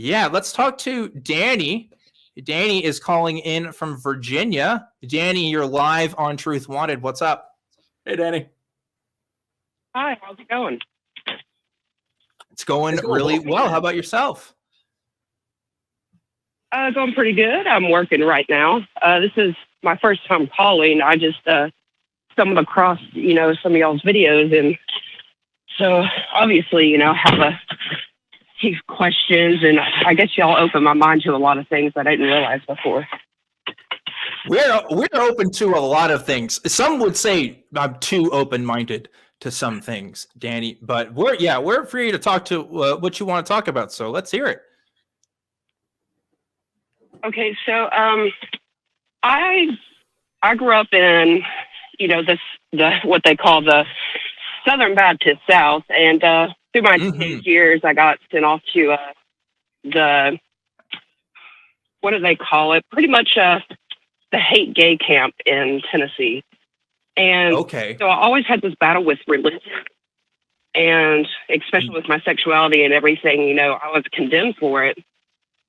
Yeah, let's talk to Danny. Danny is calling in from Virginia. Danny, you're live on Truth Wanted. What's up? Hey, Danny. Hi, how's it going? It's going really well. How about yourself? Going pretty good. I'm working right now. This is my first time calling. I just stumbled across, some of y'all's videos, and so obviously, have a few questions, and I guess y'all opened my mind to a lot of things that I didn't realize before. We're open to a lot of things. Some would say I'm too open-minded to some things, Danny, but we're free to talk to what you want to talk about. So let's hear it. Okay, so I grew up in what they call the Southern Baptist South, and through my teenage years, I got sent off to what do they call it? Pretty much the hate gay camp in Tennessee. And so I always had this battle with religion, and especially with my sexuality and everything, I was condemned for it.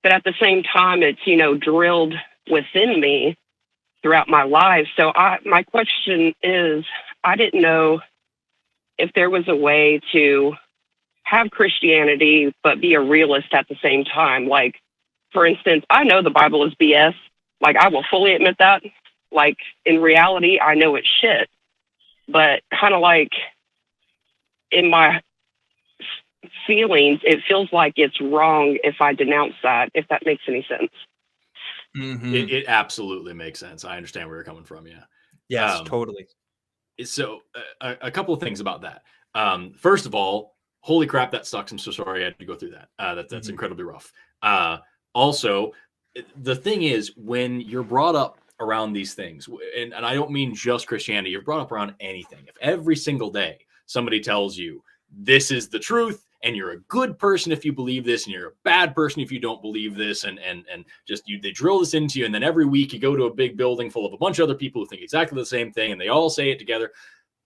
But at the same time, it's, drilled within me throughout my life. So my question is, I didn't know if there was a way to have Christianity, but be a realist at the same time. Like, for instance, I know the Bible is BS. Like, I will fully admit that. Like, in reality, I know it's shit. But kind of like in my feelings, it feels like it's wrong if I denounce that, if that makes any sense. It absolutely makes sense. I understand where you're coming from. Yeah. Yes, totally. So a couple of things about that. First of all, holy crap, that sucks. I'm so sorry I had to go through that. That's incredibly rough. Also, the thing is, when you're brought up around these things, and I don't mean just Christianity, you're brought up around anything. If every single day somebody tells you this is the truth, and you're a good person if you believe this, and you're a bad person if you don't believe this, and they drill this into you, and then every week you go to a big building full of a bunch of other people who think exactly the same thing, and they all say it together,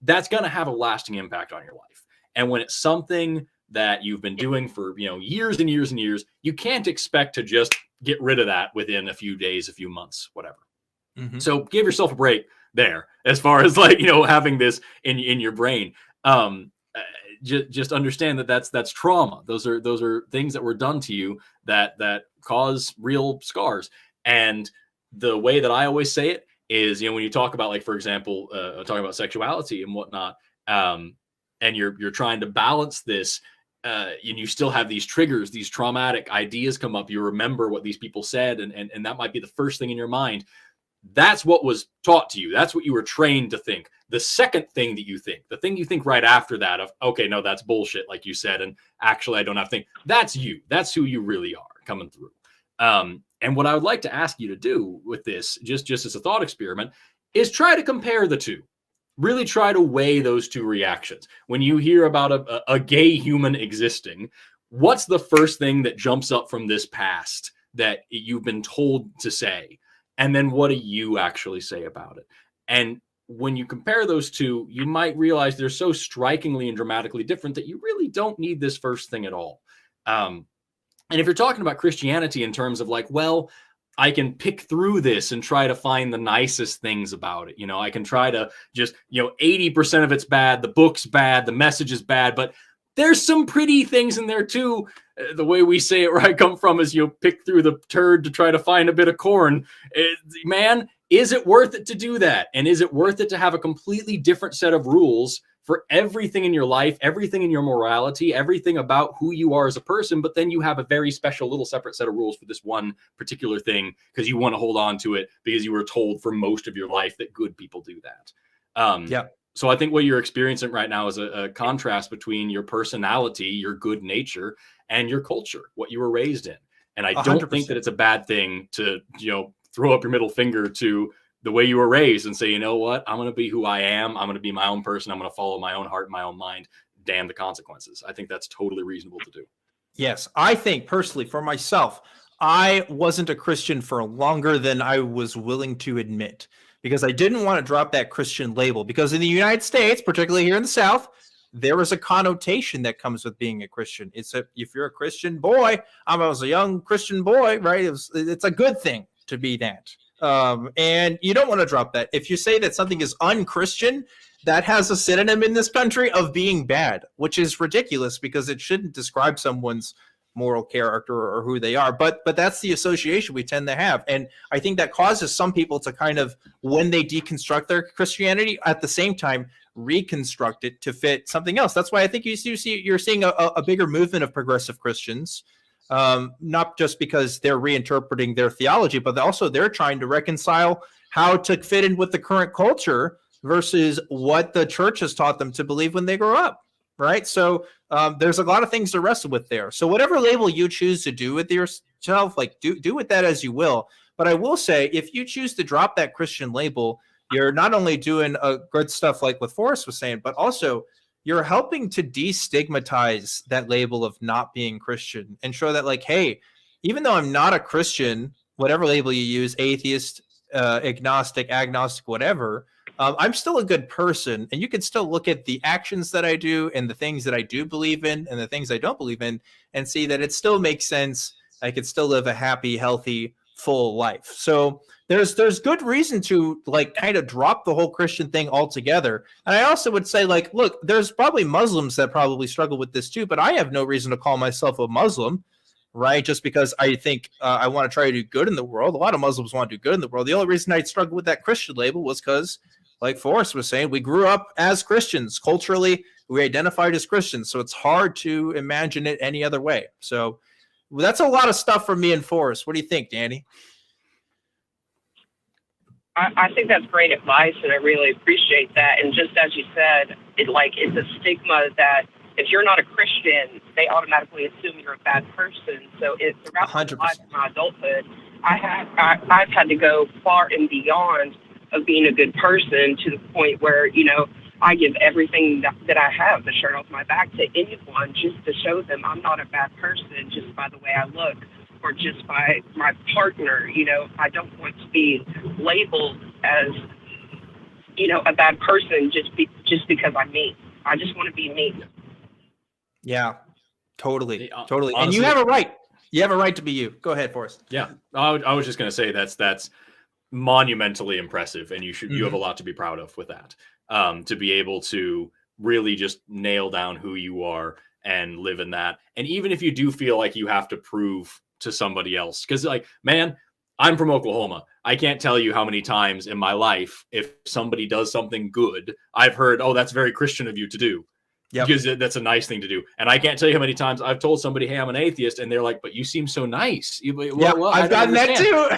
that's going to have a lasting impact on your life. And when it's something that you've been doing for years and years and years, you can't expect to just get rid of that within a few days, a few months, whatever. So give yourself a break there, as far as having this in your brain. Just understand that that's trauma. Those are things that were done to you that cause real scars. And the way that I always say it is, when you talk about, like, for example, talking about sexuality and whatnot, and you're trying to balance this, and you still have these triggers, these traumatic ideas come up. You remember what these people said, and that might be the first thing in your mind. That's what was taught to you. That's what you were trained to think. The second thing that you think, the thing you think right after that of, okay, no, that's bullshit, like you said, and actually I don't have to think. That's you. That's who you really are coming through. And what I would like to ask you to do with this, just as a thought experiment, is try to compare the two. Really try to weigh those two reactions. When you hear about a gay human existing, what's the first thing that jumps up from this past that you've been told to say? And then what do you actually say about it? And when you compare those two, you might realize they're so strikingly and dramatically different that you really don't need this first thing at all. And if you're talking about Christianity in terms of like, well, I can pick through this and try to find the nicest things about it. I can try to just, 80% of it's bad. The book's bad. The message is bad, but there's some pretty things in there too. The way we say it where I come from is pick through the turd to try to find a bit of corn. Man, is it worth it to do that? And is it worth it to have a completely different set of rules for everything in your life, everything in your morality, everything about who you are as a person, but then you have a very special little separate set of rules for this one particular thing because you want to hold on to it because you were told for most of your life that good people do that. So I think what you're experiencing right now is a contrast between your personality, your good nature, and your culture, what you were raised in. And I don't 100%. Think that it's a bad thing to, throw up your middle finger to the way you were raised and say, you know what, I'm going to be who I am. I'm going to be my own person. I'm going to follow my own heart, my own mind. Damn the consequences. I think that's totally reasonable to do. Yes. I think personally for myself, I wasn't a Christian for longer than I was willing to admit, because I didn't want to drop that Christian label, because in the United States, particularly here in the South, there is a connotation that comes with being a Christian. If you're a Christian boy, I was a young Christian boy, right? It's a good thing to be that. And you don't want to drop that. If you say that something is unchristian, that has a synonym in this country of being bad, which is ridiculous because it shouldn't describe someone's moral character or who they are. But that's the association we tend to have. And I think that causes some people to kind of, when they deconstruct their Christianity, at the same time, reconstruct it to fit something else. That's why I think you're seeing a bigger movement of progressive Christians, not just because they're reinterpreting their theology, but also they're trying to reconcile how to fit in with the current culture versus what the church has taught them to believe when they grow up, right? So there's a lot of things to wrestle with there. So whatever label you choose to do with yourself, like do with that as you will. But I will say, if you choose to drop that Christian label, you're not only doing good stuff like what Forrest was saying, but also you're helping to destigmatize that label of not being Christian and show that, like, hey, even though I'm not a Christian, whatever label you use, atheist, agnostic, whatever, I'm still a good person, and you can still look at the actions that I do and the things that I do believe in and the things I don't believe in and see that it still makes sense. I can still live a happy, healthy, full life. So there's good reason to like kind of drop the whole Christian thing altogether. And I also would say, like, look, there's probably Muslims that probably struggle with this too, but I have no reason to call myself a Muslim, right? Just because I think I want to try to do good in the world. A lot of Muslims want to do good in the world. The only reason I struggled with that Christian label was because, like Forrest was saying, we grew up as Christians. Culturally, we identified as Christians. So it's hard to imagine it any other way. So that's a lot of stuff from me and Forrest. What do you think, Danny? I think that's great advice, and I really appreciate that. And just as you said, it's a stigma that if you're not a Christian, they automatically assume you're a bad person. So throughout 100%. my adulthood, I've had to go far and beyond of being a good person to the point where, I give everything that I have, the shirt off my back, to anyone just to show them I'm not a bad person just by the way I look or just by my partner. I don't want to be labeled as, a bad person just because I'm me. I just want to be me. Yeah, totally. Honestly, and you have a right. You have a right to be you. Go ahead, Forrest. Yeah, I was just going to say that's monumentally impressive, and you have a lot to be proud of with that. To be able to really just nail down who you are and live in that. And even if you do feel like you have to prove to somebody else, because, like, man, I'm from Oklahoma. I can't tell you how many times in my life, if somebody does something good, I've heard, oh, that's very Christian of you to do. Yep. Because that's a nice thing to do. And I can't tell you how many times I've told somebody, hey, I'm an atheist. And they're like, but you seem so nice. Well, I've gotten that too.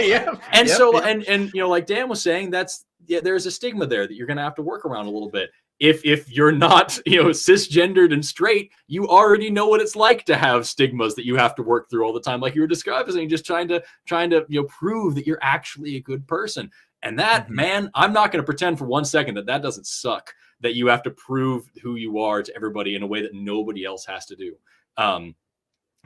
Yeah. And and like Dan was saying, there's a stigma there that you're going to have to work around a little bit. If you're not, cisgendered and straight, you already know what it's like to have stigmas that you have to work through all the time. Like you were describing, just trying to prove that you're actually a good person. And that, man, I'm not going to pretend for 1 second that doesn't suck, that you have to prove who you are to everybody in a way that nobody else has to do.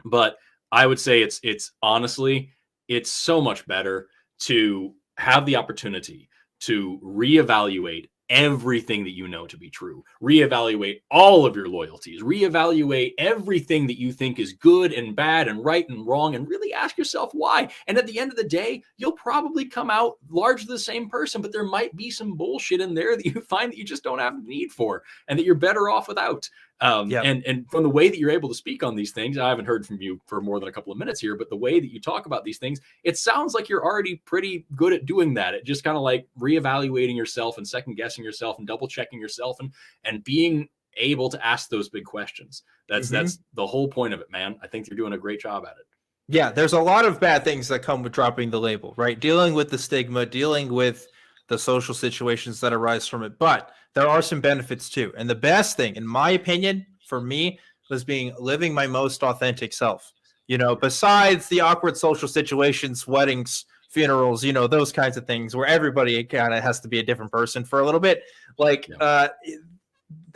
But I would say it's honestly, it's so much better to have the opportunity to reevaluate everything that you know to be true, reevaluate all of your loyalties, reevaluate everything that you think is good and bad and right and wrong, and really ask yourself why. And at the end of the day, you'll probably come out largely the same person, but there might be some bullshit in there that you find that you just don't have the need for and that you're better off without. And from the way that you're able to speak on these things, I haven't heard from you for more than a couple of minutes here, but the way that you talk about these things, it sounds like you're already pretty good at doing that. It just kind of like reevaluating yourself and second guessing yourself and double checking yourself and being able to ask those big questions. That's the whole point of it, man. I think you're doing a great job at it. Yeah, there's a lot of bad things that come with dropping the label, right? Dealing with the stigma, dealing with the social situations that arise from it. But there are some benefits too. And the best thing, in my opinion, for me, was living my most authentic self. Besides the awkward social situations, weddings, funerals, those kinds of things where everybody kind of has to be a different person for a little bit.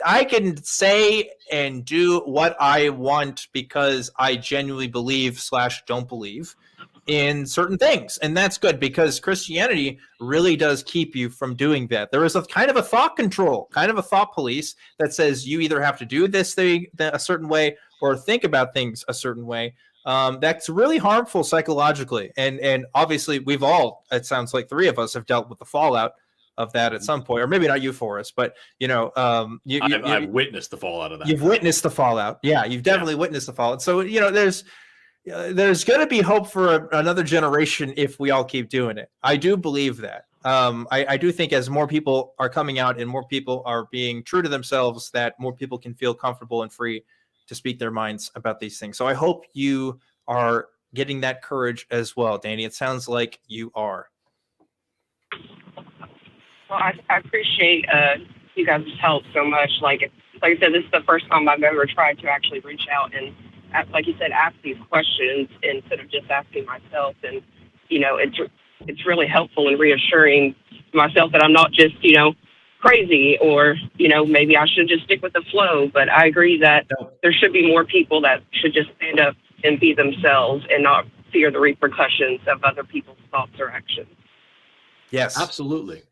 I can say and do what I want because I genuinely believe / don't believe. in certain things. And that's good because Christianity really does keep you from doing that. There is a kind of a thought control, kind of a thought police that says you either have to do this thing a certain way or think about things a certain way. That's really harmful psychologically. And obviously we've all, it sounds like 3 of us have dealt with the fallout of that at some point, or maybe not you, Forrest, but I've witnessed the fallout of that. You've witnessed the fallout. Yeah, you've definitely witnessed the fallout. So, there's going to be hope for another generation if we all keep doing it. I do believe that. I do think as more people are coming out and more people are being true to themselves, that more people can feel comfortable and free to speak their minds about these things. So I hope you are getting that courage as well, Danny. It sounds like you are. Well, I appreciate you guys' help so much. Like I said, this is the first time I've ever tried to actually reach out and, like you said, ask these questions instead of just asking myself. And, it's really helpful and reassuring myself that I'm not just, crazy or, maybe I should just stick with the flow. But I agree that there should be more people that should just stand up and be themselves and not fear the repercussions of other people's thoughts or actions. Yes, absolutely.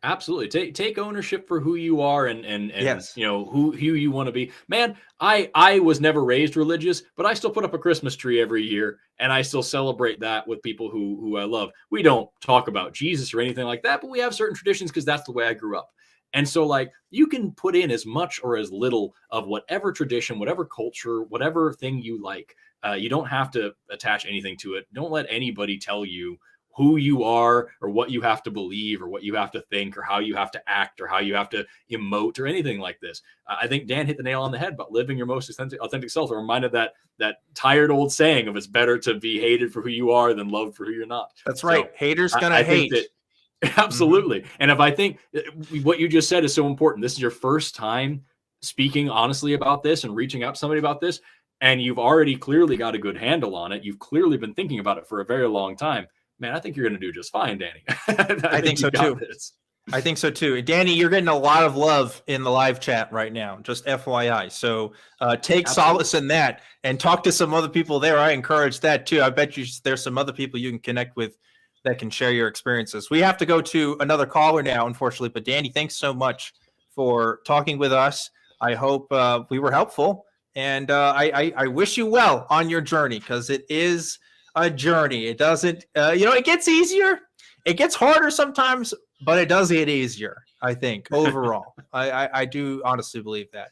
Take ownership for who you are and yes. who you want to be. Man, I was never raised religious, but I still put up a Christmas tree every year, and I still celebrate that with people who I love. We don't talk about Jesus or anything like that, but we have certain traditions because that's the way I grew up. And so, like, you can put in as much or as little of whatever tradition, whatever culture, whatever thing you like. You don't have to attach anything to it. Don't let anybody tell you who you are or what you have to believe or what you have to think or how you have to act or how you have to emote or anything like this. I think Dan hit the nail on the head about living your most authentic self. I'm reminded that tired old saying of it's better to be hated for who you are than loved for who you're not. That's right. So haters gonna hate. Absolutely. Mm-hmm. And if I think what you just said is so important, this is your first time speaking honestly about this and reaching out to somebody about this, and you've already clearly got a good handle on it. You've clearly been thinking about it for a very long time. Man, I think you're going to do just fine, Danny. I think so too. I think so too. Danny, you're getting a lot of love in the live chat right now, just FYI. So take solace in that and talk to some other people there. I encourage that too. I bet you there's some other people you can connect with that can share your experiences. We have to go to another caller now, unfortunately. But Danny, thanks so much for talking with us. I hope we were helpful. And I wish you well on your journey because it is a journey. It doesn't, it gets easier. It gets harder sometimes, but it does get easier, I think, overall. I do honestly believe that.